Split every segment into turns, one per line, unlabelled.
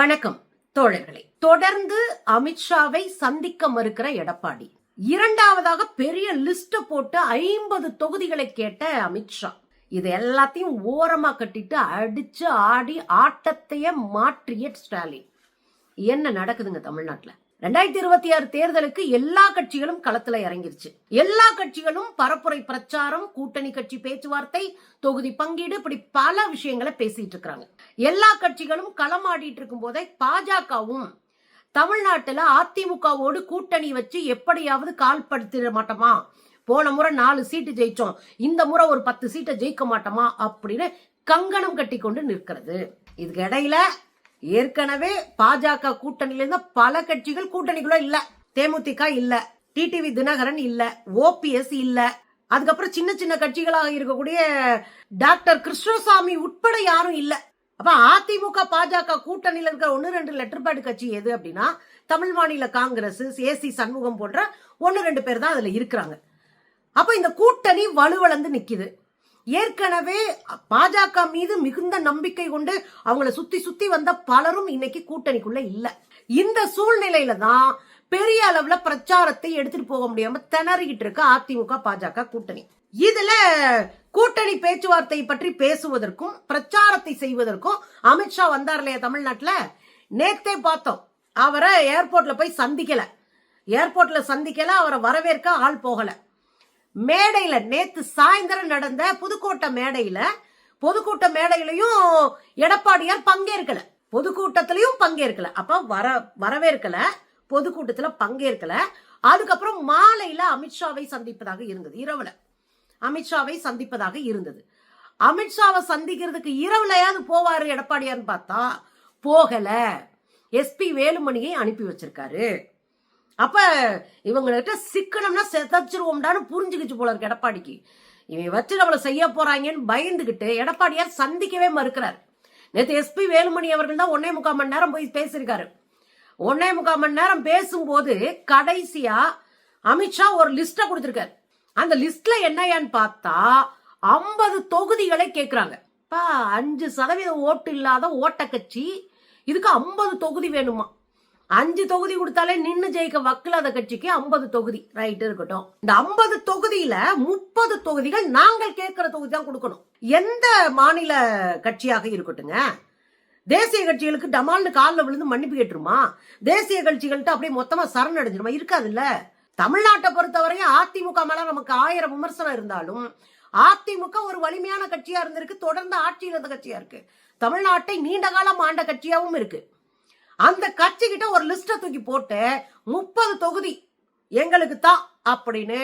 வணக்கம் தோழர்களே. தொடர்ந்து அமித்ஷாவை சந்திக்க மறுக்கிற எடப்பாடி, இரண்டாவதாக பெரிய லிஸ்ட் போட்டு 50 தொகுதிகளை கேட்ட அமித்ஷா, இது எல்லாத்தையும் ஓரமா கட்டிட்டு அடிச்சு ஆடி ஆட்டத்தையே மாற்றிய ஸ்டாலின். என்ன நடக்குதுங்க தமிழ்நாட்டுல? 2026 தேர்தலுக்கு எல்லா கட்சிகளும் களத்துல இறங்கிருச்சு. எல்லா கட்சிகளும் பரப்புரை பிரச்சாரம், கூட்டணி கட்சி பேச்சுவார்த்தை, தொகுதி பங்கீடு, இப்படி பல விஷயங்களை பேசிட்டு இருக்காங்க. எல்லா கட்சிகளும் களமாடிட்டு இருக்கும் போதே பாஜகவும் தமிழ்நாட்டுல அதிமுகவோடு கூட்டணி வச்சு எப்படியாவது கால்படுத்திட மாட்டோமா, போன முறை 4 சீட்டு ஜெயிச்சோம், இந்த முறை ஒரு 10 சீட்டை ஜெயிக்க மாட்டோமா அப்படின்னு கங்கணம் கட்டி கொண்டு நிற்கிறது. இதுக்கு இடையில ஏற்கனவே பாஜக கூட்டணியில இருந்த பல கட்சிகள் கூட்டணிக்குள்ள இல்ல. தேமுதிக இல்ல, டிடிவி தினகரன் இல்ல, ஓபிஎஸ் இல்ல, அதுக்கப்புறம் சின்ன சின்ன கட்சிகளாக இருக்கக்கூடிய டாக்டர் கிருஷ்ணசாமி உட்பட யாரும் இல்ல. அப்ப அதிமுக பாஜக கூட்டணியில இருக்கிற 1-2 லெட்டர் பேட் கட்சி எது அப்படின்னா தமிழ் மாநில காங்கிரஸ், ஏசி சண்முகம் போன்ற 1-2 பேர் தான் அதுல இருக்கிறாங்க. அப்ப இந்த கூட்டணி வலுவளந்து நிக்குது. ஏற்கனவே பாஜக மீது மிகுந்த நம்பிக்கை கொண்டு அவங்கள சுத்தி சுத்தி வந்த பலரும் இன்னைக்கு கூட்டணிக்குள்ள இல்ல. இந்த சூழ்நிலையில தான் பெரிய அளவுல பிரச்சாரத்தை எடுத்துட்டு போக முடியாம திணறிக்கிட்டு இருக்க அதிமுக பாஜக கூட்டணி. இதுல கூட்டணி பேச்சுவார்த்தை பற்றி பேசுவதற்கும் பிரச்சாரத்தை செய்வதற்கும் அமித்ஷா வந்தார் இல்லையா தமிழ்நாட்டுல. நேத்தே பார்த்தோம், அவரை ஏர்போர்ட்ல போய் சந்திக்கல. ஏர்போர்ட்ல சந்திக்கல, அவரை வரவேற்க ஆள் போகல. மேடையில நேத்து சாயந்தரம் நடந்த புதுக்கோட்டை மேடையில, பொதுக்கூட்ட மேடையிலையும் எடப்பாடியார் பங்கேற்கல, பொதுக்கூட்டத்திலையும் பங்கேற்கல. அப்ப வரவேற்கல, பொதுக்கூட்டத்துல பங்கேற்கல. அதுக்கப்புறம் மாலையில அமித்ஷாவை சந்திப்பதாக இருந்தது, இரவுல அமித்ஷாவை சந்திப்பதாக இருந்தது. அமித்ஷாவை சந்திக்கிறதுக்கு இரவுலையாவது போவாரு எடப்பாடியார்னு பார்த்தா போகல. எஸ்பி வேலுமணியை அனுப்பி வச்சிருக்காரு. அப்ப இவங்ககிட்ட சிக்கனம்னா செதச்சிருவோம்டான்னு புரிஞ்சுக்கிச்சு போல இருக்கு எடப்பாடிக்கு. இவங்க வச்சு நம்மள செய்ய போறாங்கன்னு பயந்துகிட்டு எடப்பாடியார் சந்திக்கவே மறுக்கிறார். நேற்று எஸ்பி வேலுமணி அவர்கள் தான் 1.25 மணி நேரம் போய் பேசியிருக்காரு. 1.25 மணி நேரம் பேசும்போது கடைசியா அமித்ஷா ஒரு லிஸ்ட கொடுத்திருக்காரு. அந்த லிஸ்ட்ல என்னையான்னு பார்த்தா 50 தொகுதிகளை கேட்கிறாங்க. 5% ஓட்டு இல்லாத ஓட்ட கட்சி, இதுக்கு 50 தொகுதி வேணுமா? 5 தொகுதி கொடுத்தாலே நின்னு ஜெயிக்க வக்கில்லாத கட்சிக்கு 50 தொகுதி ரைட் இருக்கட்டும். இந்த 50 தொகுதியில 30 தொகுதிகள் நாங்கள் கேட்கிற தொகுதி தான் கொடுக்கணும். எந்த மாநில கட்சியாக இருக்கட்டுங்க, தேசிய கட்சிகளுக்கு டமால்னு காலில் விழுந்து மன்னிப்பு கேட்டுருமா? தேசிய கட்சிகள்கிட்ட அப்படியே மொத்தமா சரணடைஞ்சிருமா? இருக்காது இல்ல. தமிழ்நாட்டை பொறுத்தவரையும் அதிமுக மேல நமக்கு 1000 விமர்சனம் இருந்தாலும் அதிமுக ஒரு வலிமையான கட்சியா இருந்திருக்கு, தொடர்ந்து ஆட்சியில் இருந்த கட்சியா இருக்கு, தமிழ்நாட்டை நீண்ட காலம் ஆண்ட கட்சியாவும் இருக்கு. அந்த கட்சி கிட்ட ஒரு லிஸ்ட தூக்கி போட்டு 30 தொகுதி எங்களுக்கு தான் அப்படின்னு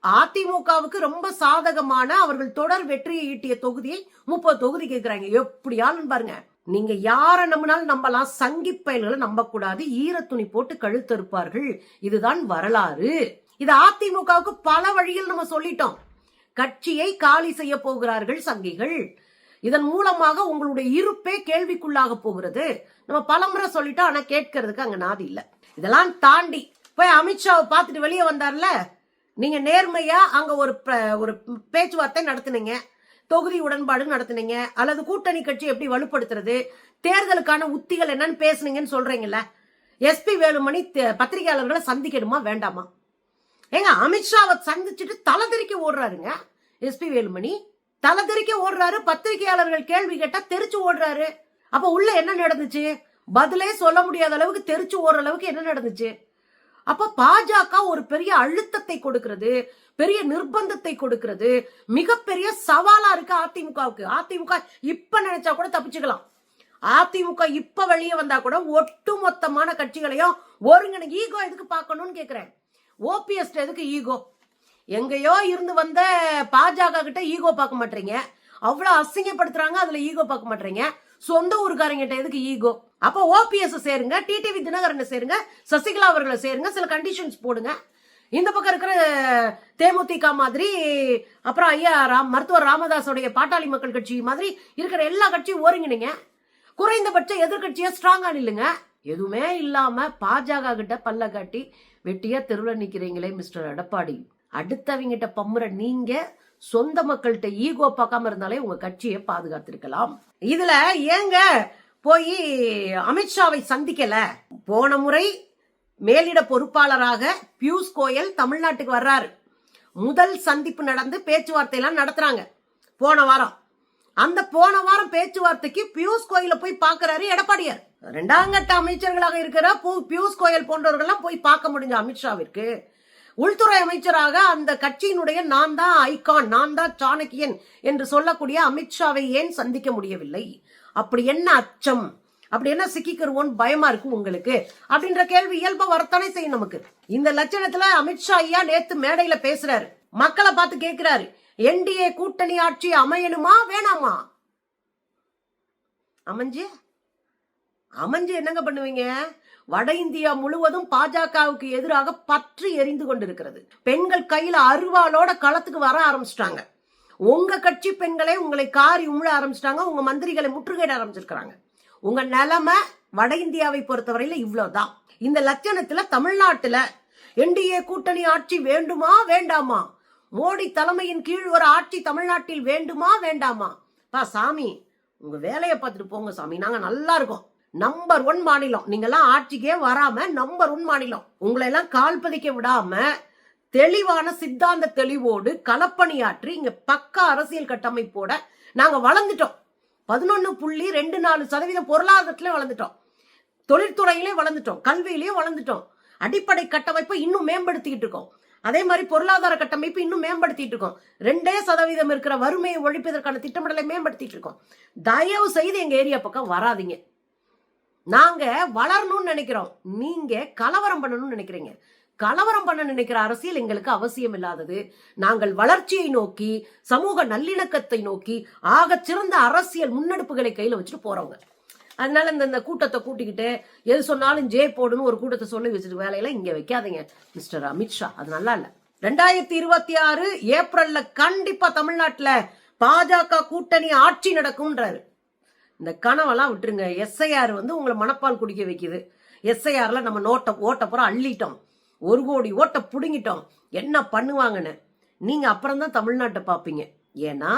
அதிமுகவுக்கு ரொம்ப சாதகமான அவர்கள் தொடர் வெற்றியை ஈட்டிய தொகுதியை 30 தொகுதி கேட்கிறாங்க. எப்படியாலும் பாருங்க, நீங்க யார நம்பினாலும் நம்பலாம், சங்கி பயல்களை நம்ப கூடாது, ஈரத்துணி போட்டு கழுத்தறுப்பார்கள், இதுதான் வரலாறு. இது அதிமுகவுக்கு பல வழியில் நம்ம சொல்லிட்டோம். கட்சியை காலி செய்ய போகிறார்கள் சங்கிகள், இதன் மூலமாக உங்களுடைய இருப்பே கேள்விக்குள்ளாக போகிறது. நம்ம பலமுறை சொல்லிட்டோம், ஆனா கேட்கறதுக்கு அங்க நாதி இல்ல. இதெல்லாம் தாண்டி போய் அமித்ஷாவை பார்த்துட்டு வெளியே வந்தார்ல, நீங்க நேர்மையா அங்க ஒரு பேச்சுவார்த்தை நடத்தினீங்க, தொகுதி உடன்பாடு நடத்தினீங்க, அல்லது கூட்டணி கட்சி எப்படி வலுப்படுத்துறது, தேர்தலுக்கான உத்திகள் என்னன்னு பேசுனீங்கன்னு சொல்றீங்கல்ல. எஸ்பி வேலுமணி பத்திரிகையாளர்களை சந்திக்கணுமா வேண்டாமா? ஏங்க அமித்ஷாவை சந்திச்சுட்டு தலை தெறிக்க ஓடுறாருங்க எஸ்பி வேலுமணி, தலை தெறிக்க ஓடுறாரு. பத்திரிகையாளர்கள் கேள்வி கேட்டா தெரிச்சு ஓடுறாரு. அப்ப உள்ள என்ன நடந்துச்சு? பதிலே சொல்ல முடியாத அளவுக்கு தெரிச்சு ஓடுற அளவுக்கு என்ன நடந்துச்சு? அப்ப பாஜக ஒரு பெரிய அழுத்தத்தை கொடுக்கிறது, பெரிய நிர்பந்தத்தை கொடுக்கிறது, மிகப்பெரிய சவாலா இருக்கு அதிமுகவுக்கு. அதிமுக இப்ப நினைச்சா கூட தப்பிச்சுக்கலாம். அதிமுக இப்ப வெளியே வந்தா கூட ஒட்டுமொத்தமான கட்சிகளையும் ஒருங்கிணை ஈகோ எதுக்கு பார்க்கணும்னு கேக்குறேன். ஓபிஎஸ் எதுக்கு ஈகோ? எங்கேயோ இருந்து வந்த பாஜக கிட்ட ஈகோ பார்க்க மாட்டீங்க, அவ்வளவு அசிங்கப்படுத்துறாங்க, அதுல ஈகோ பார்க்க மாட்டீங்க. சொந்த ஊருக்காரங்க கிட்ட எதுக்கு ஈகோ? அப்ப ஓபிஎஸ் சேருங்க, டிடிவி தினகரன் சேருங்க, சசிகலா அவர்களை சேருங்க, சில கண்டிஷன்ஸ் போடுங்க. இந்த பக்கம் இருக்கிற தேமுதிக மாதிரி, அப்புறம் ஐயா மருத்துவர் ராமதாஸோடைய பாட்டாளி மக்கள் கட்சி மாதிரி இருக்கிற எல்லா கட்சியும் ஒருங்கிணைங்க. குறைந்தபட்ச எதிர்கட்சியா ஸ்ட்ராங்கா நில்லுங்க. எதுவுமே இல்லாம பாஜக கிட்ட பல்ல காட்டி வெட்டியா தெருவில் நிக்கிறீங்களே மிஸ்டர் எடப்பாடி. அடுத்தவங்கிட்ட பம்புற நீங்க சொந்த மக்கள்கிட்ட ஈகோ பார்க்காம இருந்தாலே உங்க கட்சியை பாதுகாத்திருக்கலாம். இதுல ஏங்க போய் அமித்ஷாவை சந்திக்கல. போன முறை மேலிட பொறுப்பாளராக பியூஷ் கோயல் தமிழ்நாட்டுக்கு வர்றாரு. முதல் சந்திப்பு நடந்து பேச்சுவார்த்தை எல்லாம் நடத்துறாங்க போன வாரம். அந்த போன வாரம் பேச்சுவார்த்தைக்கு பியூஷ் கோயல போய் பார்க்கிறாரு எடப்பாடியார். 2ஆம் கட்ட அமைச்சர்களாக இருக்கிற பியூஷ் கோயல் போன்றவர்கள் போய் பார்க்க முடிஞ்ச அமித்ஷாவிற்கு உள்துறை அமைச்சராக அந்த கட்சியினுடைய நான் தான் ஐகான், நான் தான் சாணக்கியன் என்று சொல்லக்கூடிய அமித்ஷாவை ஏன் சந்திக்க முடியவில்லை? அப்படி என்ன அச்சம், அப்படி என்ன சிக்கிக்கிறோன்னு பயமா இருக்கு உங்களுக்கு அப்படின்ற கேள்வி இயல்பா வரத்தானே செய்யும் நமக்கு. இந்த லட்சணத்துல அமித்ஷா ஐயா நேத்து மேடையில பேசுறாரு, மக்களை பார்த்து கேட்கிறாரு, என்டிஏ கூட்டணி ஆட்சி அமையணுமா வேணாமா? அமைஞ்சு என்னங்க பண்ணுவீங்க? வட இந்தியா முழுவதும் பாஜகவுக்கு எதிராக பற்றி எரிந்து கொண்டிருக்கிறது. பெண்கள் கையில அருவாளோட களத்துக்கு வர ஆரம்பிச்சிட்டாங்க. உங்க கட்சி பெண்களை உங்களை காரி உமிழ ஆரம்பிச்சிட்டாங்க. உங்க மந்திரிகளை முற்றுகையிட ஆரம்பிச்சிருக்காங்க. உங்க நிலைமை வட இந்தியாவை பொறுத்தவரையில இவ்வளவுதான். இந்த லட்சணத்துல தமிழ்நாட்டுல என்டிஏ கூட்டணி ஆட்சி வேண்டுமா வேண்டாமா? மோடி தலைமையின் கீழ் ஒரு ஆட்சி தமிழ்நாட்டில் வேண்டுமா வேண்டாமா? சாமி, உங்க வேலையை பார்த்துட்டு போங்க சாமி, நாங்க நல்லா இருக்கோம். நம்பர் 1 மாநிலம். நீங்கெல்லாம் ஆட்சிக்கே வராம நம்பர் 1 மாநிலம். உங்களை எல்லாம் கால் பதிக்க விடாம தெளிவான சித்தாந்த தெளிவோடு களப்பணியாற்றி இங்க பக்கா அரசியல் கட்டமைப்போட நாங்க வளர்ந்துட்டோம். 11.24% பொருளாதாரத்திலே வளர்ந்துட்டோம், தொழில்துறையிலே வளர்ந்துட்டோம், கல்வியிலேயே வளர்ந்துட்டோம். அடிப்படை கட்டமைப்பை இன்னும் மேம்படுத்திக்கிட்டு இருக்கோம். அதே மாதிரி பொருளாதார கட்டமைப்பு இன்னும் மேம்படுத்திட்டு இருக்கோம். 2% இருக்கிற வறுமையை ஒழிப்பதற்கான திட்டமிடலை மேம்படுத்திட்டு இருக்கோம். தயவு செய்து எங்க ஏரியா பக்கம் வராதிங்க. நாங்க வளரணும்னு நினைக்கிறோம், நீங்க கலவரம் பண்ணணும்னு நினைக்கிறீங்க. கலவரம் பண்ண நினைக்கிற அரசியல் எங்களுக்கு அவசியம் இல்லாதது. நாங்கள் வளர்ச்சியை நோக்கி, சமூக நல்லிணக்கத்தை நோக்கி ஆக சிறந்த அரசியல் முன்னெடுப்புகளை கையில வச்சுட்டு போறவங்க. அதனால இந்த கூட்டத்தை கூட்டிக்கிட்டு எது சொன்னாலும் ஜே போடுன்னு ஒரு கூட்டத்தை சொல்லி வச்சுட்டு வேலையெல்லாம் இங்க வைக்காதீங்க மிஸ்டர் அமித்ஷா. அது நல்லா இல்ல. 2026 ஏப்ரல்ல கண்டிப்பா தமிழ்நாட்டுல பாஜக கூட்டணி ஆட்சி நடக்கும்ன்றாரு. இந்த கனவெல்லாம் விட்டுருங்க. எஸ்ஐஆர் உங்களை மனப்பால் குடிக்க வைக்குது. எஸ்ஐஆர்ல நம்ம ஓட்ட பூரா அள்ளிட்டோம், 1 கோடி ஓட்டை புடுங்கிட்டோம். என்ன பண்ணுவாங்கன்னு நீங்க அப்புறம் தான் தமிழ்நாட்டை பார்ப்பீங்க. ஏன்னா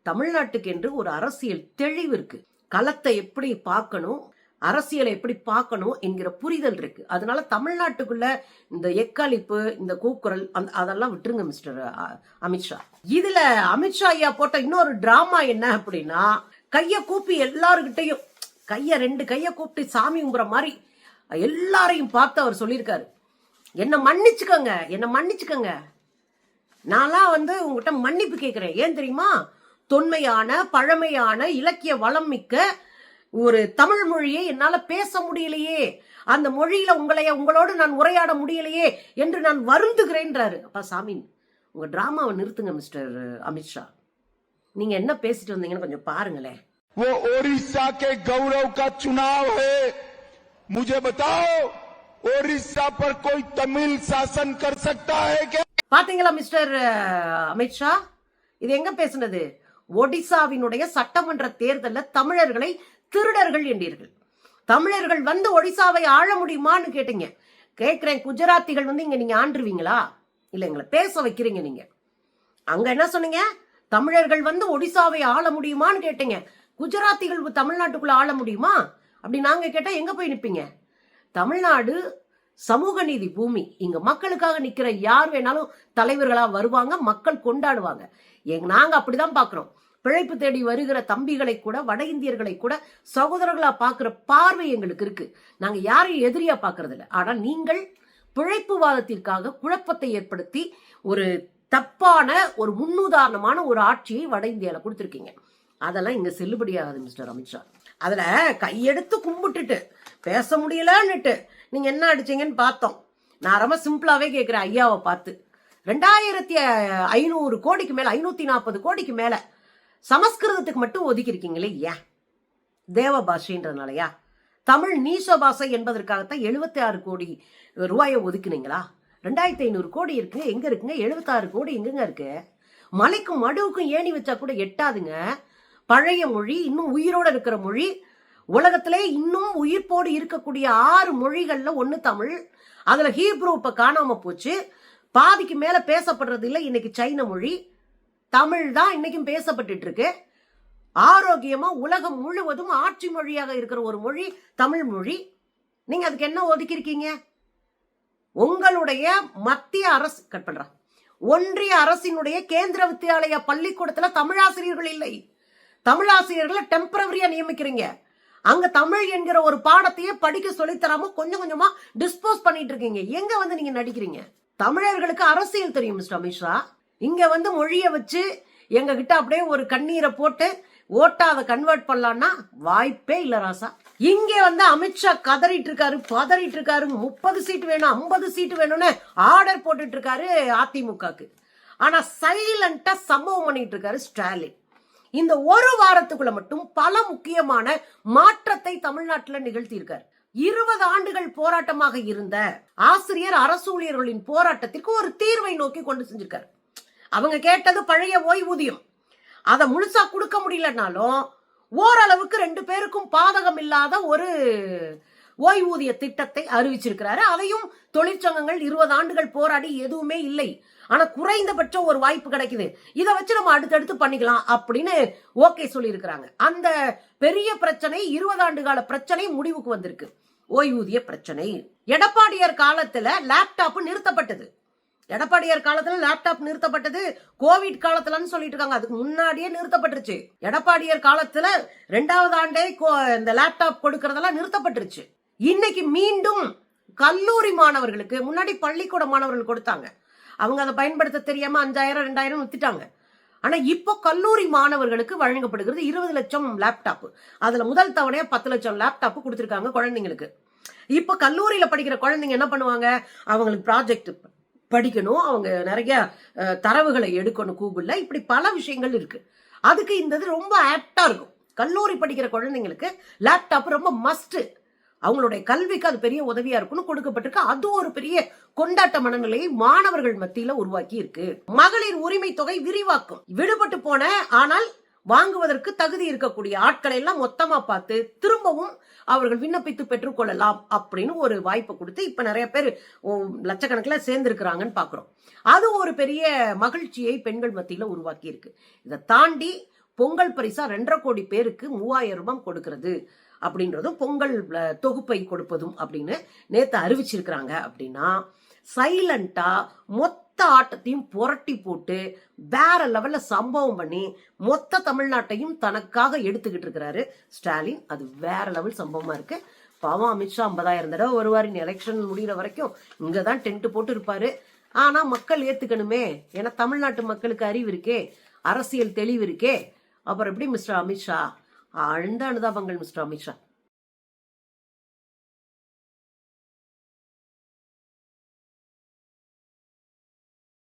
தமிழ்நாட்டுக்கு என்று ஒரு அரசியல் தெளிவு இருக்கு. களத்தை எப்படி பார்க்கணும், அரசியலை எப்படி பார்க்கணும் என்கிற புரிதல் இருக்கு. அதனால தமிழ்நாட்டுக்குள்ள இந்த எக்களிப்பு, இந்த கூக்குரல் அதெல்லாம் விட்டுருங்க மிஸ்டர் அமித்ஷா. இதுல அமித்ஷா ஐயா போட்ட இன்னொரு டிராமா என்ன அப்படின்னா, கைய கூப்பி எல்லாருக்கிட்டையும் 2 கைய கூப்பிட்டு சாமி கும்புற மாதிரி எல்லாரையும் பார்த்து அவர் சொல்லியிருக்காரு, என்ன மன்னிச்சுக்கோங்க, என்ன மன்னிச்சுக்கோங்க. நான்லாம் உங்ககிட்ட மன்னிப்பு கேட்கிறேன். ஏன் தெரியுமா? தொன்மையான பழமையான இலக்கிய வளம் மிக்க ஒரு தமிழ் மொழியை என்னால பேச முடியலையே, அந்த மொழியில உங்களோடு நான் உரையாட முடியலையே என்று நான் வருந்துகிறேன்றாரு. அப்பா சாமி, உங்க டிராமாவை நிறுத்துங்க மிஸ்டர் அமித்ஷா. நீங்க என்ன பேசிட்டு வந்தீங்கன்னு கொஞ்சம் பாருங்களேன்.
वो ओडिशा के गौरव का चुनाव है, मुझे बताओ ओडिशा पर कोई तमिल शासन कर सकता है क्या?
பாத்தீங்களா மிஸ்டர் அமித்ஷா, இது எங்க பேசுனது? ஒடிசாவினுடைய சட்டமன்ற தேர்தலில் தமிழர்களை திருடர்கள் என்றீர்கள். தமிழர்கள் ஒடிசாவை ஆள முடியுமான்னு கேட்டீங்க. கேட்கிறேன், குஜராத்திகள் இங்க நீங்க ஆண்டுருவீங்களா? இல்ல எங்களை பேச வைக்கிறீங்க நீங்க. அங்க என்ன சொன்னீங்க? தமிழர்கள் ஒடிசாவை ஆள முடியுமான்னு கேட்டீங்க. குஜராத்திகள் தமிழ்நாட்டுக்குள்ள ஆள முடியுமா அப்படி நாங்க கேட்டா எங்க போய் நிப்பீங்க? தமிழ்நாடு சமூக நீதி பூமி. இங்க மக்களுக்காக நிக்கிற யார் வேணாலும் தலைவர்களா வருவாங்க, மக்கள் கொண்டாடுவாங்க. நாங்க அப்படிதான் பாக்குறோம். பிழைப்பு தேடி வருகிற தம்பிகளை கூட, வட இந்தியர்களை கூட சகோதரர்களா பாக்குற பார்வை எங்களுக்கு இருக்கு. நாங்க யாரையும் எதிரியா பாக்குறது இல்லை. ஆனா நீங்கள் பிழைப்புவாதத்திற்காக குழப்பத்தை ஏற்படுத்தி ஒரு தப்பான ஒரு முன்னுதாரணமான ஒரு ஆட்சியை வட இந்தியால கொடுத்திருக்கீங்க. அதெல்லாம் இங்க செல்லுபடியாகாது மிஸ்டர் அமித்ஷா. அதுல கையெடுத்து கும்பிட்டுட்டு பேச முடியலன்னுட்டு நீங்க என்ன அடிச்சீங்கன்னு பார்த்தோம். நான் ரொம்ப சிம்பிளாவே கேட்கிறேன் ஐயாவை பார்த்து, 2500 கோடிக்கு மேல, 540 கோடிக்கு மேல சமஸ்கிருதத்துக்கு மட்டும் ஒதுக்கி இருக்கீங்களே, ஏன்? தேவ பாஷைன்றதுனாலயா? தமிழ் நீச பாஷை என்பதற்காகத்தான் 76 கோடி ரூபாயை ஒதுக்குனீங்களா? 2500 கோடி இருக்கு, எங்க இருக்குங்க? 76 கோடி எங்கங்க இருக்கு? மலைக்கும் மடுவுக்கும் ஏணி வச்சா கூட எட்டாதுங்க. பழைய மொழி, இன்னும் உயிரோட இருக்கிற மொழி, உலகத்திலே இன்னும் உயிர்ப்போடு இருக்கக்கூடிய 6 மொழிகள்ல 1 தமிழ். அதுல ஹீப்ரு இப்ப காணாம போச்சு, பாதிக்கு மேல பேசப்படுறது இல்லை. இன்னைக்கு சைன மொழி, தமிழ் தான் இன்னைக்கும் பேசப்பட்டு இருக்கு. ஆரோக்கியமா உலகம் முழுவதும் ஆட்சி மொழியாக இருக்கிற ஒரு மொழி தமிழ் மொழி. நீங்க அதுக்கு என்ன ஒதுக்கியிருக்கீங்க? உங்களுடைய மத்திய அரசு கட் பண்ற ஒன்றிய அரசினுடைய கேந்திர வித்தியாலய பள்ளிக்கூடத்துல தமிழாசிரியர்கள் இல்லை. தமிழாசிரியர்களை டெம்பரவரியா நியமிக்கிறீங்க. அங்க தமிழ் என்கிற ஒரு பாடத்தையே படிக்க சொல்லித்தராம கொஞ்சம் கொஞ்சமா டிஸ்போஸ் பண்ணிட்டு இருக்கீங்க. எங்க வந்து நீங்க நடிக்கிறீங்க? தமிழர்களுக்கு அரசியல் தெரியும் மிஸ்டர் அமித்ஷா. இங்க வந்து மொழிய வச்சு எங்க கிட்ட அப்படியே ஒரு கண்ணீரை போட்டு ஓட்டா அதை கன்வெர்ட் பண்ணலாம்னா வாய்ப்பே இல்ல ராசா. இங்க வந்து அமித்ஷா கதறிட்டு இருக்காரு, பதறிட்டு இருக்காரு. 30 சீட் வேணும், 50 சீட் வேணும்னு ஆர்டர் போட்டுட்டு இருக்காரு அதிமுகக்கு. ஆனா சைலண்டா சம்பவம் பண்ணிட்டு இருக்காரு ஸ்டாலின். இந்த ஒரு வாரத்துக்குள்ள மட்டும் பல முக்கியமான மாற்றத்தை தமிழ்நாட்டில் நிகழ்த்தி இருக்காரு. 20 ஆண்டுகள் போராட்டமாக இருந்த ஆசிரியர் அரசு ஊழியர்களின் போராட்டத்திற்கு ஒரு தீர்வை நோக்கி கொண்டு செஞ்சிருக்காரு. அவங்க கேட்டது பழைய ஓய்வூதியம். அதை முழுசா கொடுக்க முடியலனாலும் ஓரளவுக்கு 2 பேருக்கும் பாதகம் இல்லாத ஒரு ஓய்வூதிய திட்டத்தை அறிவிச்சிருக்கிறாரு. அதையும் தொழிற்சங்கங்கள் 20 ஆண்டுகள் போராடி எதுவுமே இல்லை, ஆனா குறைந்தபட்சம் ஒரு வாய்ப்பு கிடைக்குது, இதை வச்சு நம்ம அடுத்தடுத்து பண்ணிக்கலாம் அப்படின்னு ஓகே சொல்லி இருக்கிறாங்க. அந்த பெரிய பிரச்சனை 20 ஆண்டு கால பிரச்சனை முடிவுக்கு வந்திருக்கு. ஓய்வூதிய பிரச்சனை. எடப்பாடியார் காலத்துல லேப்டாப் நிறுத்தப்பட்டது. எடப்பாடியார் காலத்துல லேப்டாப் நிறுத்தப்பட்டது கோவிட் காலத்துலன்னு சொல்லிட்டு இருக்காங்க. அதுக்கு முன்னாடியே நிறுத்தப்பட்டுருச்சு. எடப்பாடியார் காலத்துல 2வது ஆண்டே இந்த லேப்டாப் கொடுக்கறதெல்லாம் நிறுத்தப்பட்டுருச்சு. இன்னைக்கு மீண்டும் கல்லூரி மாணவர்களுக்கு, முன்னாடி பள்ளிக்கூட மாணவர்கள் கொடுத்தாங்க, அவங்க அதை பயன்படுத்த தெரியாம 5000 2000 வித்துட்டாங்க. ஆனா இப்போ கல்லூரி மாணவர்களுக்கு வழங்கப்படுகிறது 20 லட்சம் லேப்டாப். அதுல முதல் தவணையா 10 லட்சம் லேப்டாப் கொடுத்திருக்காங்க குழந்தைங்களுக்கு. இப்ப கல்லூரியில படிக்கிற குழந்தைங்க என்ன பண்ணுவாங்க? அவங்களுக்கு ப்ராஜெக்ட் படிக்கணும், அவங்க நிறைய தரவுகளை எடுக்கணும் கூகுள்ல, இப்படி பல விஷயங்கள் இருக்கு. அதுக்கு இந்த ரொம்ப ஆப்டா இருக்கும். கல்லூரி படிக்கிற குழந்தைங்களுக்கு லேப்டாப் ரொம்ப மஸ்ட். அவங்களுடைய கல்விக்கு அது பெரிய உதவியா இருக்குன்னு கொடுக்கப்பட்டிருக்கு. அது ஒரு பெரிய கொண்டாட்ட மனநிலையை மாணவர்கள் மத்தியில உருவாக்கி இருக்கு. மகளிர் உரிமை தொகை விரிவாக்கம். விடுபட்டு போன ஆனால் வாங்குவதற்கு தகுதி இருக்கக்கூடிய ஆட்களை எல்லாம் மொத்தமா பார்த்து திரும்பவும் அவர்கள் விண்ணப்பித்து பெற்றுக் கொள்ளலாம் அப்படின்னு ஒரு வாய்ப்பை கொடுத்து இப்ப நிறைய பேர் லட்சக்கணக்கில் சேர்ந்திருக்கிறாங்கன்னு பாக்குறோம். அது ஒரு பெரிய மகிழ்ச்சியை பெண்கள் மத்தியில உருவாக்கி இருக்கு. இதை தாண்டி பொங்கல் பரிசா 2.5 கோடி பேருக்கு 3000 ரூபாய் கொடுக்கிறது அப்படின்றதும், பொங்கல் தொகுப்பை கொடுப்பதும் அப்படின்னு நேத்து அறிவிச்சிருக்கிறாங்க. அப்படின்னா சைலண்டா மொத்த ஆட்டத்தையும் புரட்டி போட்டு வேற லெவல்ல சம்பவம் பண்ணி மொத்த தமிழ்நாட்டையும் தனக்காக எடுத்துக்கிட்டு இருக்கிறாரு ஸ்டாலின். அது வேற லெவல் சம்பவமா இருக்கு. பாவம் அமித்ஷா 50,000 தடவை வருவார். எலெக்ஷன் முடிகிற வரைக்கும் இங்கதான் டென்ட் போட்டு இருப்பாரு. ஆனா மக்கள் ஏத்துக்கணுமே, ஏன்னா தமிழ்நாட்டு மக்களுக்கு அறிவு இருக்கே, அரசியல் தெளிவு இருக்கே. அப்புறம் எப்படி மிஸ்டர் அமித்ஷா? ஆழ்ந்த அனுதாபங்கள் மிஸ்டர் அமித்ஷா.